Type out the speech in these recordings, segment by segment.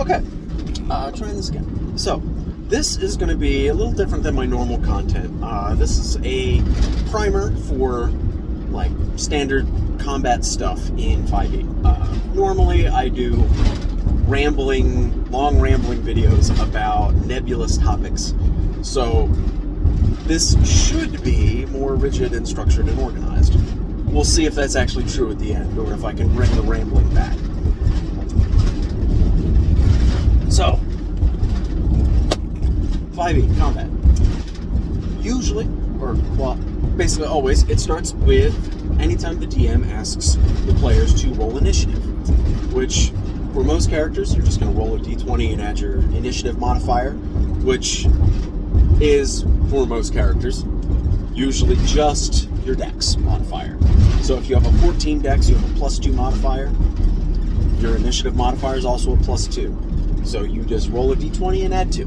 Okay, trying this again. So, this is going to be a little different than my normal content. This is a primer for, like, standard combat stuff in 5e. Normally, I do long rambling videos about nebulous topics. So, this should be more rigid and structured and organized. We'll see if that's actually true at the end, or if I can bring the rambling back. So, 5e combat. Usually, or well, basically always, it starts with anytime the DM asks the players to roll initiative, which for most characters, you're just going to roll a d20 and add your initiative modifier, which is, for most characters, usually just your dex modifier. So if you have a 14 dex, you have a +2 modifier. Your initiative modifier is also a +2. So you just roll a d20 and add 2.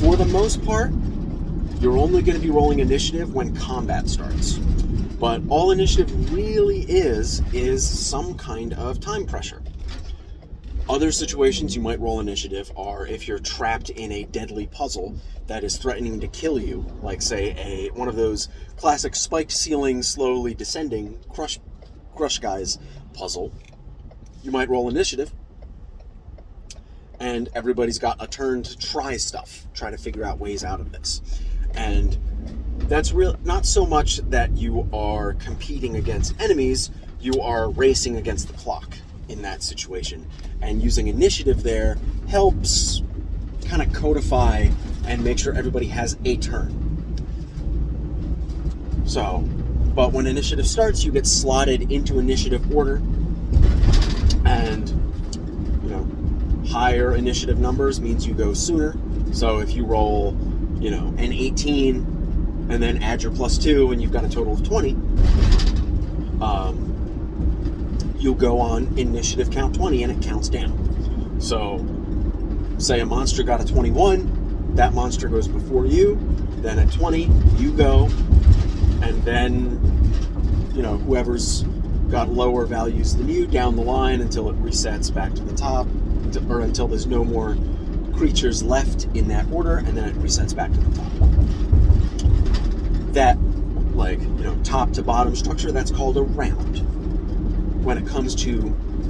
For the most part, you're only going to be rolling initiative when combat starts. But all initiative really is some kind of time pressure. Other situations you might roll initiative are if you're trapped in a deadly puzzle that is threatening to kill you, like say one of those classic spiked ceiling, slowly descending crush guys puzzle. You might roll initiative, and everybody's got a turn to try to figure out ways out of this. And that's not so much that you are competing against enemies, you are racing against the clock in that situation. And using initiative there helps kind of codify and make sure everybody has a turn. So, but when initiative starts, you get slotted into initiative order, and higher initiative numbers means you go sooner. So if you roll, an 18 and then add your +2 and you've got a total of 20, you'll go on initiative count 20 and it counts down. So say a monster got a 21, that monster goes before you, then at 20 you go, and then whoever's got lower values than you down the line until it resets back to the top, or until there's no more creatures left in that order, and then it resets back to the top. That, top to bottom structure, that's called a round. When it comes to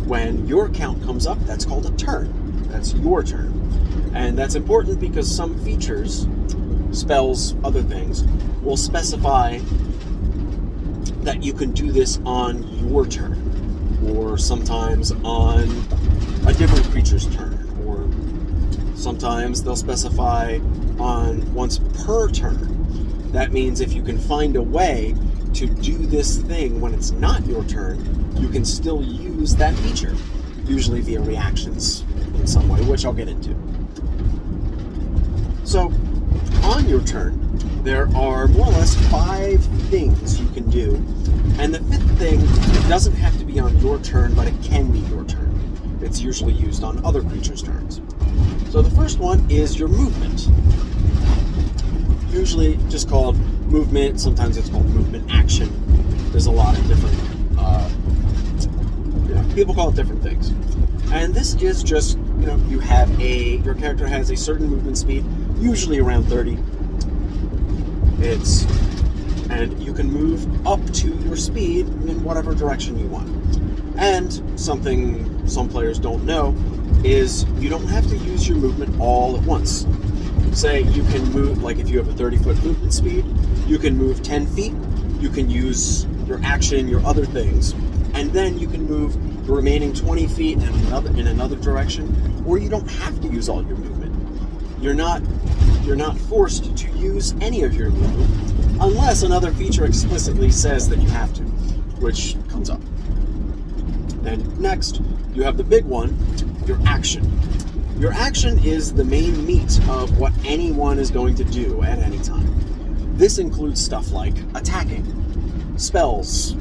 when your count comes up, that's called a turn. That's your turn. And that's important because some features, spells, other things, will specify that you can do this on your turn, or sometimes on a different creature's turn, or sometimes they'll specify on once per turn. That means if you can find a way to do this thing when it's not your turn, you can still use that feature, usually via reactions in some way, which I'll get into. So, on your turn, there are more or less 5 things you can do, and the 5th thing doesn't have to be on your turn, but it can be your turn. It's usually used on other creatures' turns. So the first one is your movement. Usually just called movement, sometimes it's called movement action. There's a lot of different, people call it different things. And this is just, your character has a certain movement speed, usually around 30. And you can move up to your speed in whatever direction you want. And something some players don't know is you don't have to use your movement all at once. Say you can move, like if you have a 30-foot movement speed, you can move 10 feet, you can use your action, your other things, and then you can move the remaining 20 feet in another direction, or you don't have to use all your movement. You're not forced to use any of your movement, unless another feature explicitly says that you have to, which comes up. And next, you have the big one, your action. Your action is the main meat of what anyone is going to do at any time. This includes stuff like attacking, spells,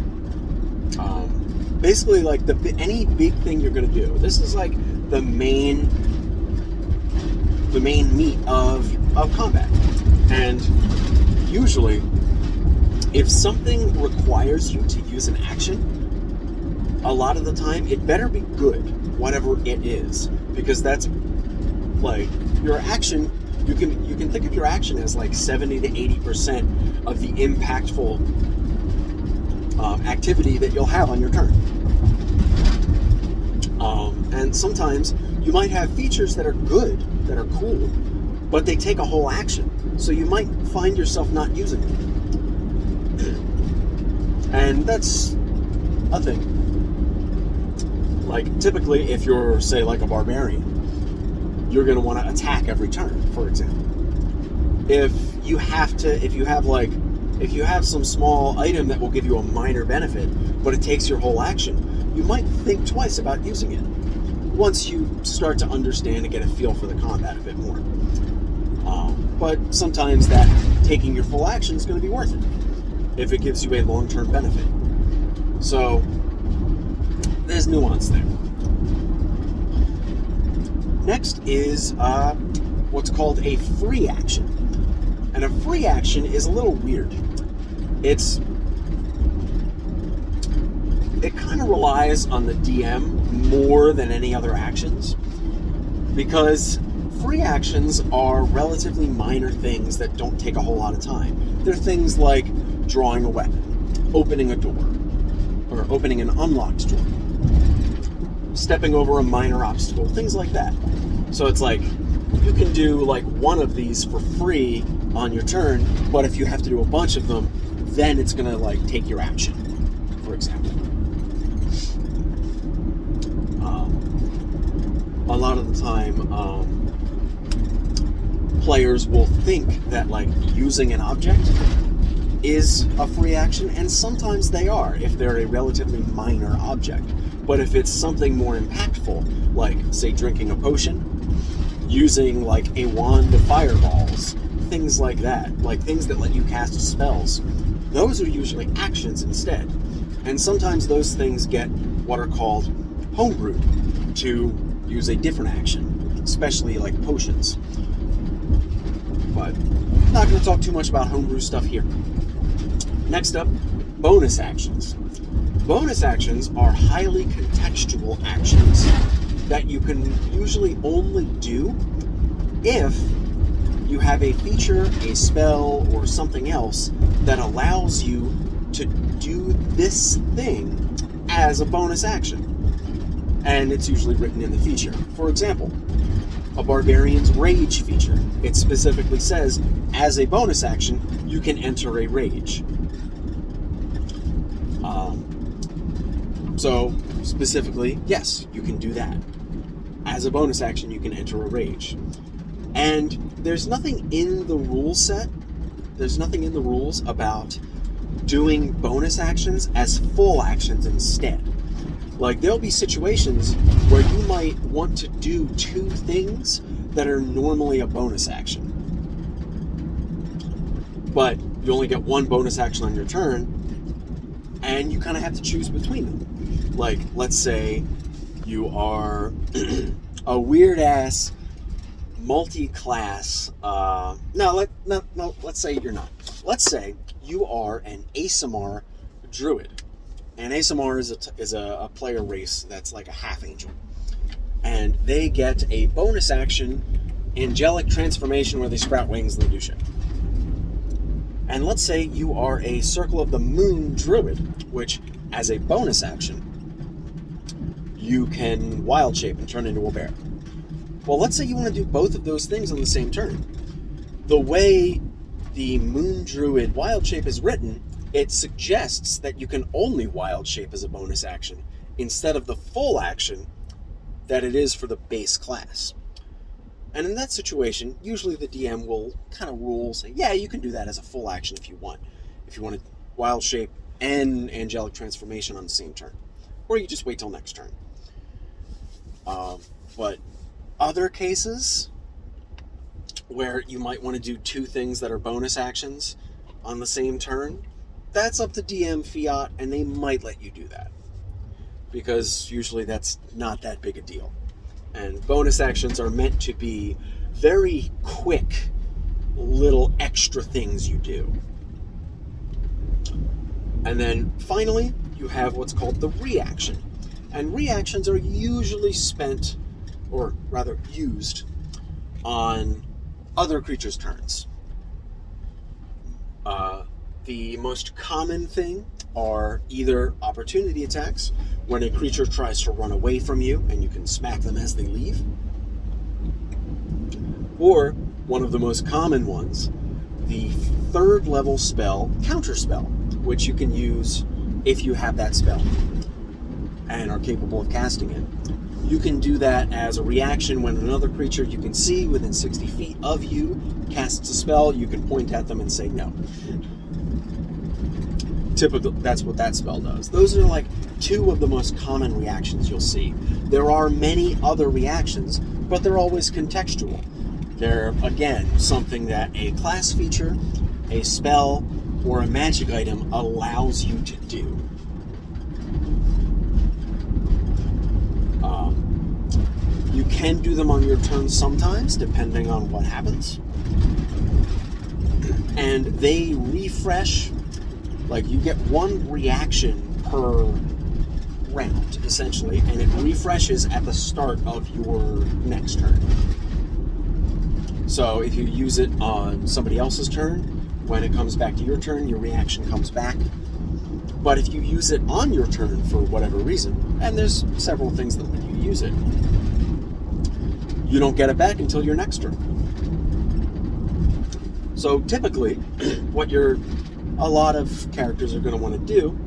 basically like any big thing you're going to do. This is like the main meat of combat. And usually, if something requires you to use an action, a lot of the time, it better be good, whatever it is, because that's like your action. You can think of your action as like 70 to 80% of the impactful activity that you'll have on your turn. And sometimes you might have features that are good, that are cool, but they take a whole action. So you might find yourself not using them. And that's a thing. Like, typically, if you're, say, like a barbarian, you're going to want to attack every turn, for example. If you have some small item that will give you a minor benefit, but it takes your whole action, you might think twice about using it once you start to understand and get a feel for the combat a bit more. But sometimes that taking your full action is going to be worth it if it gives you a long-term benefit. So there's nuance there. Next is what's called a free action. And a free action is a little weird. It kind of relies on the DM more than any other actions, because free actions are relatively minor things that don't take a whole lot of time. They're things like drawing a weapon, opening a door, or opening an unlocked door, stepping over a minor obstacle, things like that. So it's like, you can do like one of these for free on your turn, but if you have to do a bunch of them, then it's going to like take your action, for example. A lot of the time, players will think that like using an object is a free action, and sometimes they are if they're a relatively minor object. But if it's something more impactful, like say drinking a potion, using like a wand of fireballs, things like that, like things that let you cast spells, those are usually actions instead. And sometimes those things get what are called homebrewed to use a different action, especially like potions. But I'm not going to talk too much about homebrew stuff here. Next up, bonus actions. Bonus actions are highly contextual actions that you can usually only do if you have a feature, a spell, or something else that allows you to do this thing as a bonus action. And it's usually written in the feature. For example, a barbarian's rage feature. It specifically says, as a bonus action, you can enter a rage. So, specifically, yes, you can do that. As a bonus action, you can enter a rage. And there's nothing in the rule set, there's nothing in the rules about doing bonus actions as full actions instead. Like, there'll be situations where you might want to do two things that are normally a bonus action. But you only get one bonus action on your turn, and you kind of have to choose between them. Like, let's say you are a weird-ass multi-class... let's say you're not. Let's say you are an Aasimar druid. And Aasimar is a player race that's like a half-angel. And they get a bonus action, angelic transformation, where they sprout wings and they do shit. And let's say you are a Circle of the Moon druid, which, as a bonus action, you can wild shape and turn into a bear. Well, let's say you want to do both of those things on the same turn. The way the Moon Druid wild shape is written, it suggests that you can only wild shape as a bonus action instead of the full action that it is for the base class. And in that situation, usually the DM will kind of rule, say, yeah, you can do that as a full action if you want. If you want to wild shape and angelic transformation on the same turn. Or you just wait till next turn. But other cases where you might want to do two things that are bonus actions on the same turn, that's up to DM fiat, and they might let you do that. Because usually that's not that big a deal. And bonus actions are meant to be very quick little extra things you do. And then finally, you have what's called the reaction. And reactions are usually spent, or rather used, on other creatures' turns. The most common thing are either opportunity attacks, when a creature tries to run away from you and you can smack them as they leave. Or, one of the most common ones, the 3rd level spell, Counterspell, which you can use if you have that spell and are capable of casting it. You can do that as a reaction when another creature you can see within 60 feet of you casts a spell. You can point at them and say no. Typically, that's what that spell does. Those are like 2 of the most common reactions you'll see. There are many other reactions, but they're always contextual. They're, again, something that a class feature, a spell, or a magic item allows you to do. You can do them on your turn sometimes, depending on what happens. And they refresh, like you get 1 reaction per round, essentially, and it refreshes at the start of your next turn. So if you use it on somebody else's turn, when it comes back to your turn, your reaction comes back. But if you use it on your turn for whatever reason, and there's several things that let you use it, you don't get it back until your next turn. So typically, what a lot of characters are going to want to do,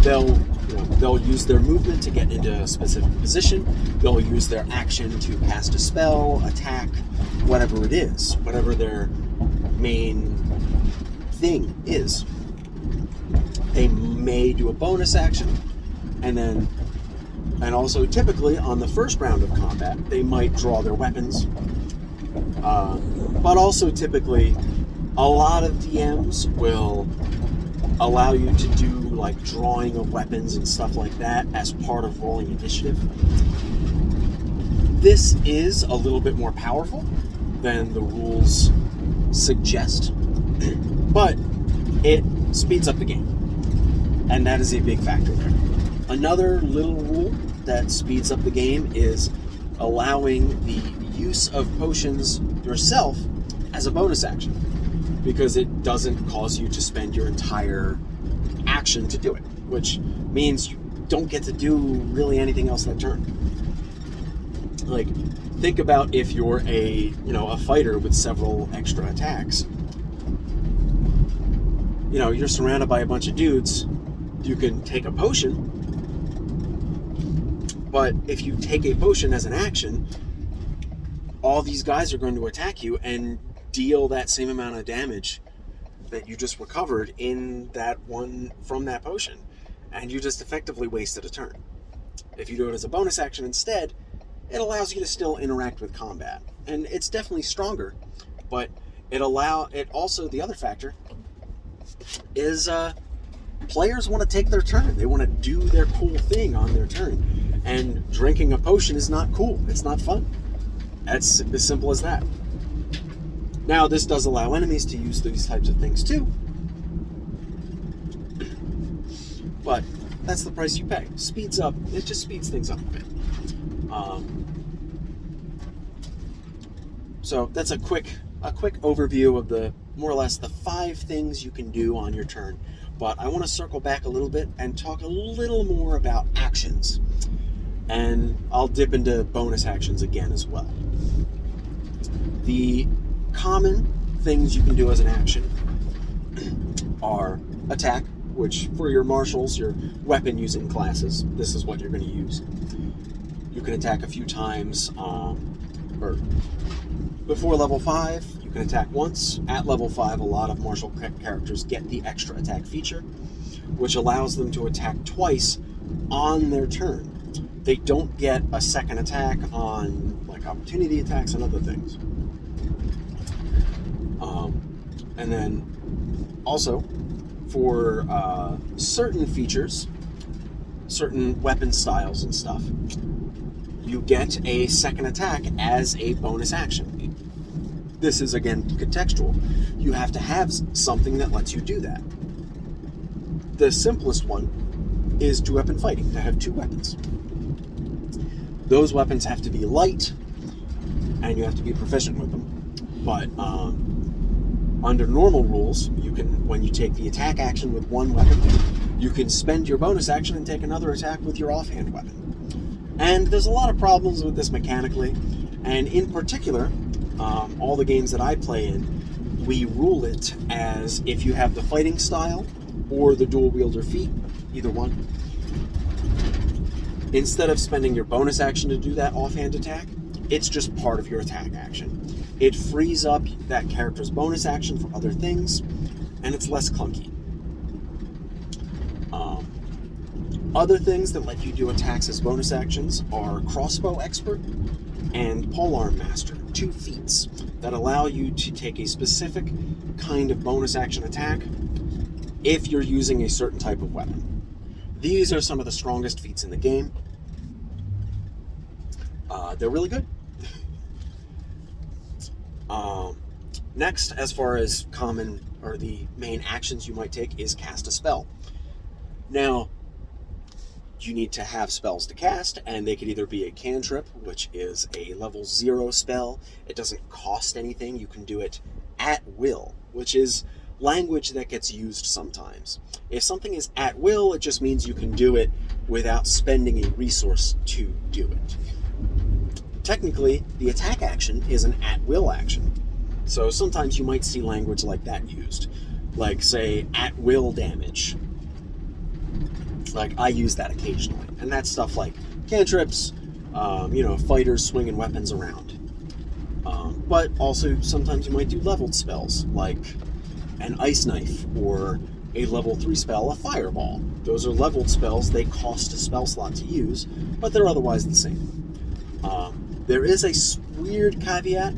they'll use their movement to get into a specific position. They'll use their action to cast a spell, attack, whatever it is, whatever their main thing is. They may do a bonus action, and also typically on the first round of combat, they might draw their weapons. But also typically, a lot of DMs will allow you to do like drawing of weapons and stuff like that as part of rolling initiative. This is a little bit more powerful than the rules suggest, but it speeds up the game, and that is a big factor there. Another little rule that speeds up the game is allowing the use of potions yourself as a bonus action, because it doesn't cause you to spend your entire action to do it, which means you don't get to do really anything else that turn. Like, think about if you're a fighter with several extra attacks. You're surrounded by a bunch of dudes. You can take a potion, but if you take a potion as an action, all these guys are going to attack you and deal that same amount of damage that you just recovered in that one from that potion, and you just effectively wasted a turn. If you do it as a bonus action instead, it allows you to still interact with combat, and it's definitely stronger, but it also, the other factor is players want to take their turn. They want to do their cool thing on their turn, and drinking a potion is not cool. It's not fun. That's as simple as that. Now, this does allow enemies to use these types of things too, but that's the price you pay. It just speeds things up a bit. So that's a quick overview of the more or less the 5 things you can do on your turn. But I want to circle back a little bit and talk a little more about actions, and I'll dip into bonus actions again as well. The common things you can do as an action are attack, which for your martials, your weapon using classes, this is what you're going to use. You can attack a few times, or before level 5, you can attack once. At level 5, a lot of martial characters get the extra attack feature, which allows them to attack twice on their turn. They don't get a second attack on like opportunity attacks and other things. And then also for certain features, certain weapon styles and stuff, you get a second attack as a bonus action. This is, again, contextual. You have to have something that lets you do that. The simplest one is 2-weapon fighting, to have 2 weapons. Those weapons have to be light, and you have to be proficient with them. But under normal rules, you can, when you take the attack action with one weapon, you can spend your bonus action and take another attack with your offhand weapon. And there's a lot of problems with this mechanically, and in particular, all the games that I play in, we rule it as if you have the fighting style or the dual wielder feat, either one. Instead of spending your bonus action to do that offhand attack, it's just part of your attack action. It frees up that character's bonus action for other things, and it's less clunky. Other things that let you do attacks as bonus actions are Crossbow Expert and Polearm Master, 2 feats that allow you to take a specific kind of bonus action attack if you're using a certain type of weapon. These are some of the strongest feats in the game. They're really good. Next, as far as common or the main actions you might take, is cast a spell. Now, you need to have spells to cast, and they could either be a cantrip, which is a level 0 spell. It doesn't cost anything. You can do it at will, which is language that gets used sometimes. If something is at will, it just means you can do it without spending a resource to do it. Technically, the attack action is an at-will action. So sometimes you might see language like that used. Like, say, at-will damage. Like, I use that occasionally. And that's stuff like cantrips, fighters swinging weapons around. But also, sometimes you might do leveled spells, like an ice knife, or a level 3 spell, a fireball. Those are leveled spells. They cost a spell slot to use, but they're otherwise the same. There is a weird caveat.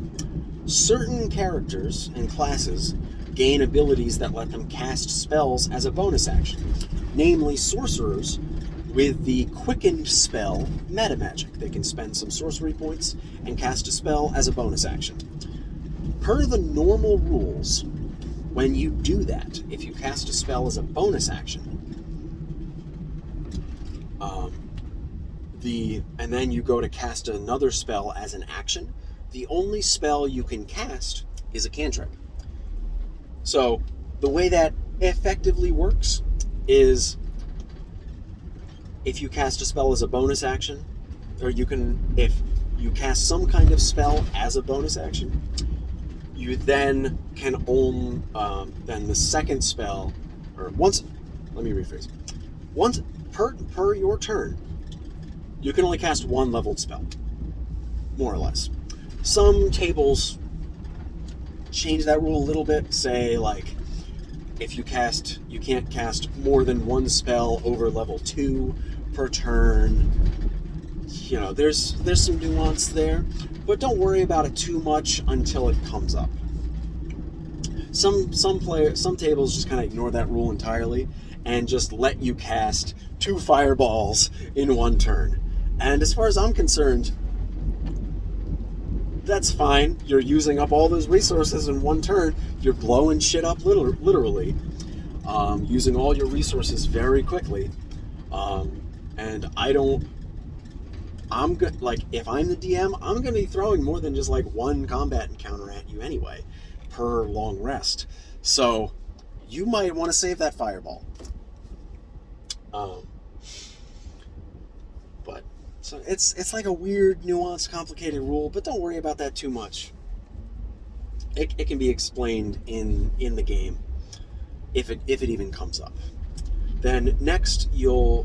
Certain characters and classes gain abilities that let them cast spells as a bonus action, namely sorcerers with the quickened spell Meta Magic. They can spend some sorcery points and cast a spell as a bonus action. Per the normal rules, when you do that, if you cast a spell as a bonus action, and then you go to cast another spell as an action, the only spell you can cast is a cantrip. So the way that effectively works is if you cast a spell as a bonus action, or if you cast some kind of spell as a bonus action, you then can own then the second spell, or once, let me rephrase. Once per your turn, you can only cast one leveled spell, more or less. Some tables change that rule a little bit, say like if you can't cast more than one spell over level 2 per turn. There's some nuance there, but don't worry about it too much until it comes up. Some tables just kind of ignore that rule entirely and just let you cast 2 fireballs in one turn. And as far as I'm concerned, that's fine. You're using up all those resources in one turn. You're blowing shit up literally, using all your resources very quickly. And if I'm the DM, I'm going to be throwing more than just like one combat encounter at you anyway, per long rest. So you might want to save that fireball. So it's like a weird, nuanced, complicated rule, but don't worry about that too much. It can be explained in the game, if it even comes up. Then next, your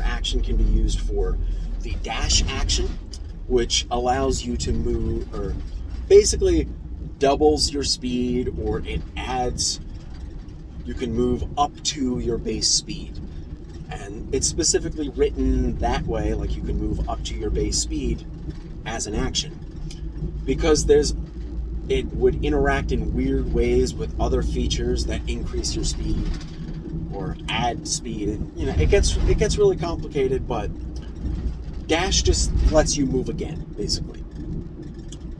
action can be used for the dash action, which allows you to move, or basically doubles your speed, or it adds, you can move up to your base speed. And it's specifically written that way, like you can move up to your base speed as an action. Because it would interact in weird ways with other features that increase your speed or add speed. And, it gets really complicated, but dash just lets you move again, basically.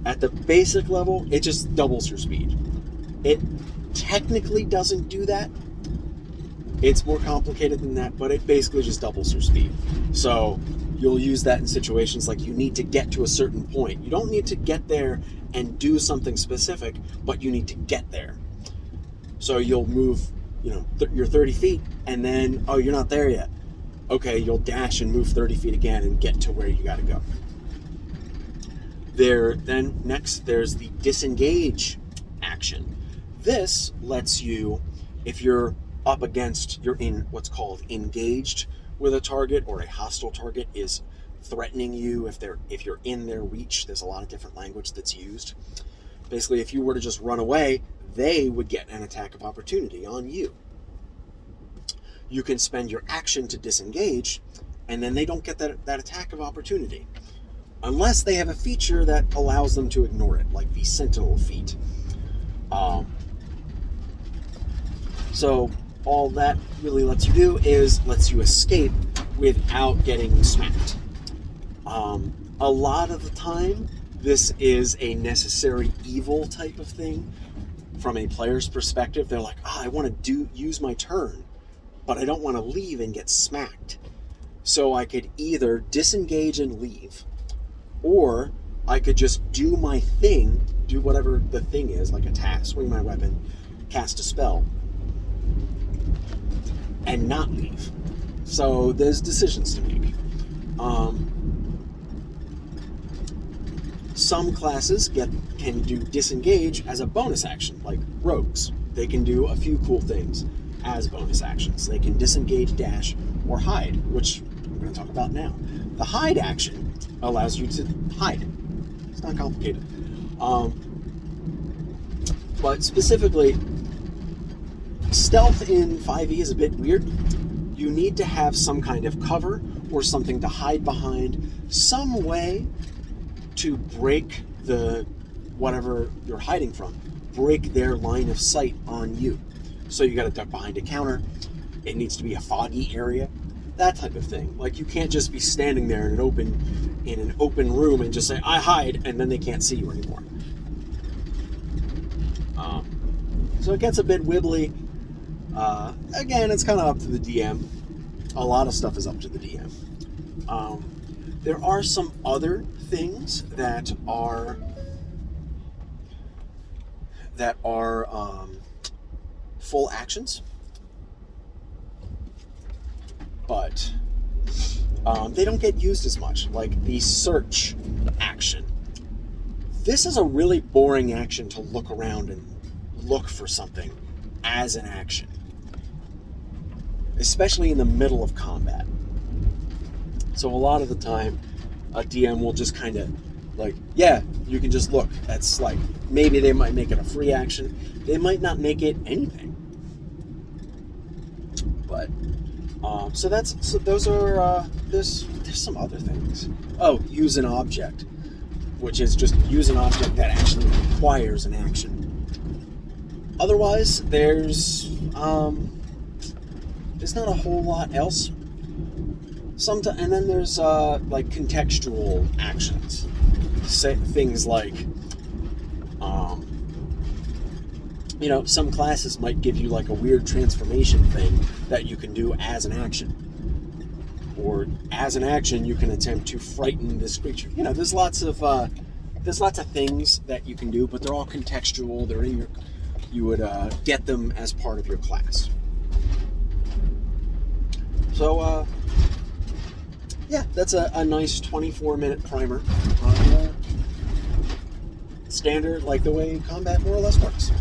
At the basic level, it just doubles your speed. It technically doesn't do that. It's more complicated than that, but it basically just doubles your speed. So you'll use that in situations like you need to get to a certain point. You don't need to get there and do something specific, but you need to get there. So you'll move, you're 30 feet, and then, oh, you're not there yet. Okay, you'll dash and move 30 feet again and get to where you got to go. Then next, there's the disengage action. This lets you, if you're in what's called engaged with a target, or a hostile target is threatening you, if you're in their reach. There's a lot of different language that's used. Basically, if you were to just run away, they would get an attack of opportunity on you. You can spend your action to disengage, and then they don't get that attack of opportunity, unless they have a feature that allows them to ignore it, like the Sentinel feat. So all that really lets you do is lets you escape without getting smacked. A lot of the time, this is a necessary evil type of thing. From a player's perspective, they're like, I want to use my turn, but I don't want to leave and get smacked. So I could either disengage and leave, or I could just do my thing, do whatever the thing is, like attack, swing my weapon, cast a spell, and not leave. So there's decisions to make. Some classes can do disengage as a bonus action, like rogues. They can do a few cool things as bonus actions. They can disengage, dash, or hide, which I'm going to talk about now. The hide action allows you to hide. It's not complicated. But specifically, stealth in 5e is a bit weird. You need to have some kind of cover or something to hide behind, some way to break whatever you're hiding from, break their line of sight on you. So you got to duck behind a counter. It needs to be a foggy area, that type of thing. Like, you can't just be standing there in an open room and just say, I hide, and then they can't see you anymore. So it gets a bit wibbly. Again, it's kind of up to the DM. A lot of stuff is up to the DM. There are some other things that are full actions, but they don't get used as much, like the search action. This is a really boring action to look around and look for something as an action, especially in the middle of combat. So a lot of the time, a DM will just kind of like, yeah, you can just look. That's like, maybe they might make it a free action. They might not make it anything. But, there's some other things. Oh, use an object, which is just use an object that actually requires an action. Otherwise, there's not a whole lot else. And then there's like contextual actions. Things like, some classes might give you like a weird transformation thing that you can do as an action. Or as an action, you can attempt to frighten this creature. There's lots of things that you can do, but they're all contextual. They're in you would get them as part of your class. So, yeah, that's a nice 24-minute primer on standard, like the way combat more or less works.